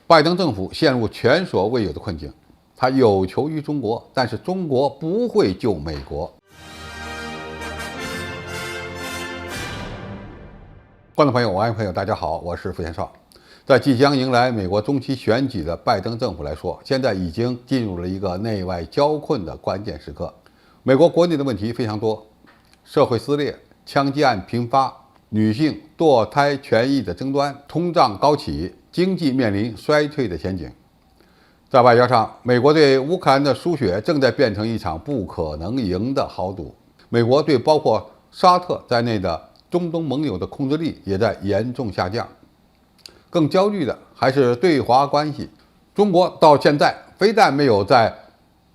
拜登政府陷入前所未有的困境，他有求于中国，但是中国不会救美国。观众朋友、网友朋友，大家好，我是付贤少。在即将迎来美国中期选举的拜登政府来说，现在已经进入了一个内外交困的关键时刻。美国国内的问题非常多，社会撕裂、枪击案频发、女性堕胎权益的争端、通胀高企、经济面临衰退的前景。在外交上，美国对乌克兰的输血正在变成一场不可能赢的豪赌。美国对包括沙特在内的中东盟友的控制力也在严重下降。更焦虑的还是对华关系。中国到现在非但没有在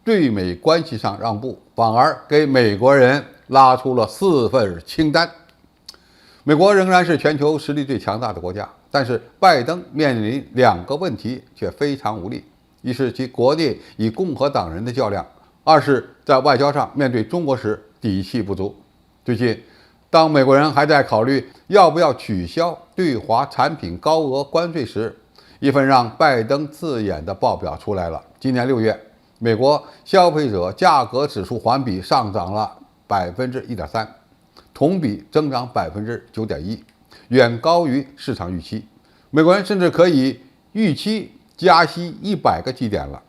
对美关系上让步，反而给美国人拉出了4份清单。美国仍然是全球实力最强大的国家，但是拜登面临2个问题却非常无力：一是其国内与共和党人的较量，二是在外交上面对中国时底气不足。最近，当美国人还在考虑要不要取消对华产品高额关税时，一份让拜登刺眼的报表出来了。今年6月，美国消费者价格指数环比上涨了 1.3%， 同比增长 9.1%， 远高于市场预期。美国人甚至可以预期加息100个基点了。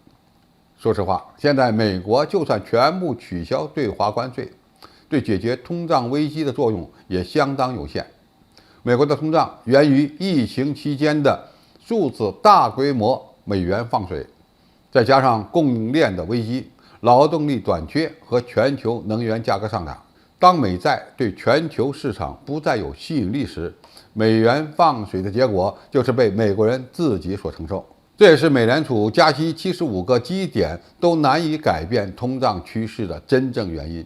说实话，现在美国就算全部取消对华关税，对解决通胀危机的作用也相当有限。美国的通胀源于疫情期间的数次大规模美元放水，再加上供应链的危机、劳动力短缺和全球能源价格上涨。当美债对全球市场不再有吸引力时，美元放水的结果就是被美国人自己所承受。这也是美联储加息75个基点都难以改变通胀趋势的真正原因。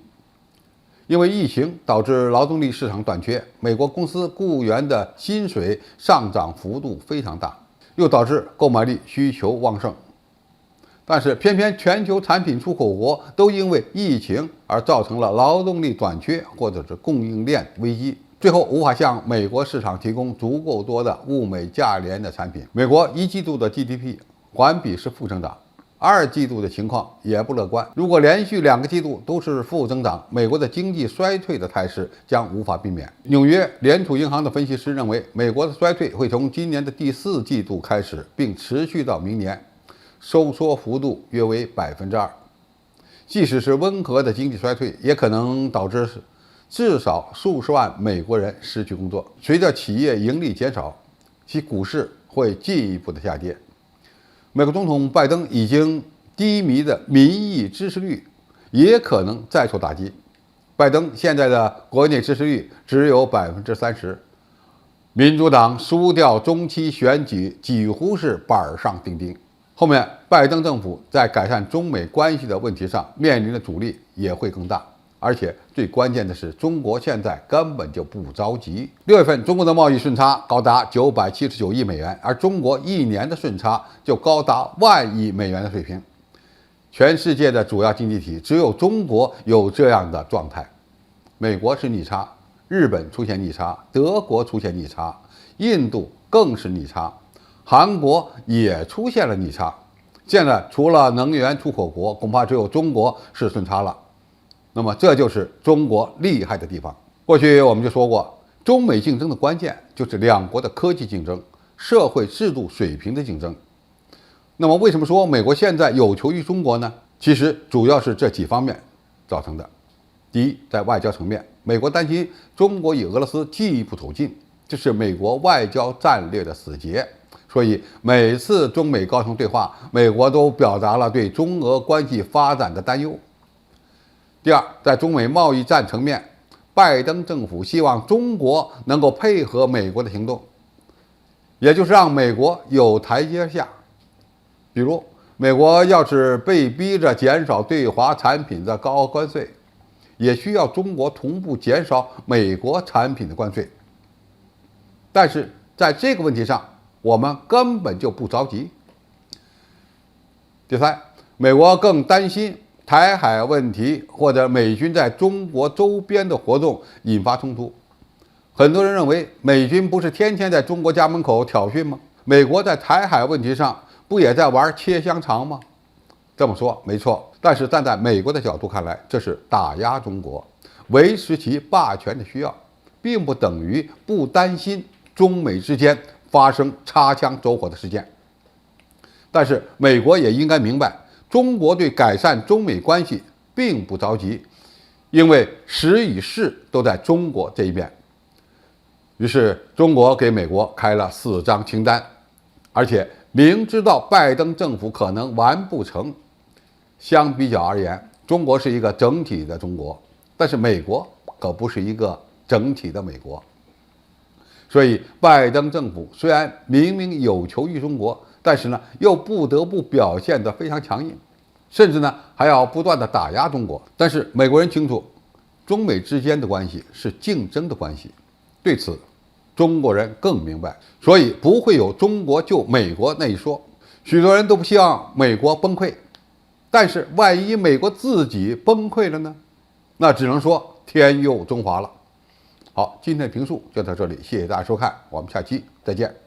因为疫情导致劳动力市场短缺，美国公司雇员的薪水上涨幅度非常大，又导致购买力需求旺盛。但是偏偏全球产品出口国都因为疫情而造成了劳动力短缺或者是供应链危机，最后无法向美国市场提供足够多的物美价廉的产品。美国1季度的 GDP 环比是负增长，2季度的情况也不乐观。如果连续2个季度都是负增长，美国的经济衰退的态势将无法避免。纽约联储银行的分析师认为，美国的衰退会从今年的第4季度开始，并持续到明年，收缩幅度约为 2%。即使是温和的经济衰退，也可能导致至少数十万美国人失去工作。随着企业盈利减少，其股市会进一步的下跌。美国总统拜登已经低迷的民意支持率也可能再受打击。拜登现在的国内支持率只有 30%， 民主党输掉中期选举几乎是板上钉钉。后面拜登政府在改善中美关系的问题上面临的阻力也会更大。而且最关键的是，中国现在根本就不着急。6月份，中国的贸易顺差高达979亿美元，而中国1年的顺差就高达万亿美元的水平。全世界的主要经济体只有中国有这样的状态。美国是逆差，日本出现逆差，德国出现逆差，印度更是逆差，韩国也出现了逆差。现在除了能源出口国，恐怕只有中国是顺差了。那么这就是中国厉害的地方。过去我们就说过，中美竞争的关键就是2国的科技竞争、社会制度水平的竞争。那么为什么说美国现在有求于中国呢？其实主要是这几方面造成的。第一，在外交层面，美国担心中国与俄罗斯进一步走近，这是美国外交战略的死结。所以每次中美高层对话，美国都表达了对中俄关系发展的担忧。第二，在中美贸易战层面，拜登政府希望中国能够配合美国的行动，也就是让美国有台阶下。比如，美国要是被逼着减少对华产品的高额关税，也需要中国同步减少美国产品的关税。但是在这个问题上，我们根本就不着急。第三，美国更担心台海问题或者美军在中国周边的活动引发冲突。很多人认为，美军不是天天在中国家门口挑衅吗？美国在台海问题上不也在玩切香肠吗？这么说没错，但是站在美国的角度看来，这是打压中国、维持其霸权的需要，并不等于不担心中美之间发生擦枪走火的事件。但是美国也应该明白，中国对改善中美关系并不着急，因为时与势都在中国这一边。于是中国给美国开了4张清单，而且明知道拜登政府可能完不成。相比较而言，中国是一个整体的中国，但是美国可不是一个整体的美国。所以拜登政府虽然明明有求于中国，但是呢又不得不表现得非常强硬，甚至呢还要不断地打压中国。但是美国人清楚，中美之间的关系是竞争的关系，对此中国人更明白，所以不会有中国救美国那一说。许多人都不希望美国崩溃，但是万一美国自己崩溃了呢？那只能说天佑中华了。好，今天的评述就到这里，谢谢大家收看，我们下期再见。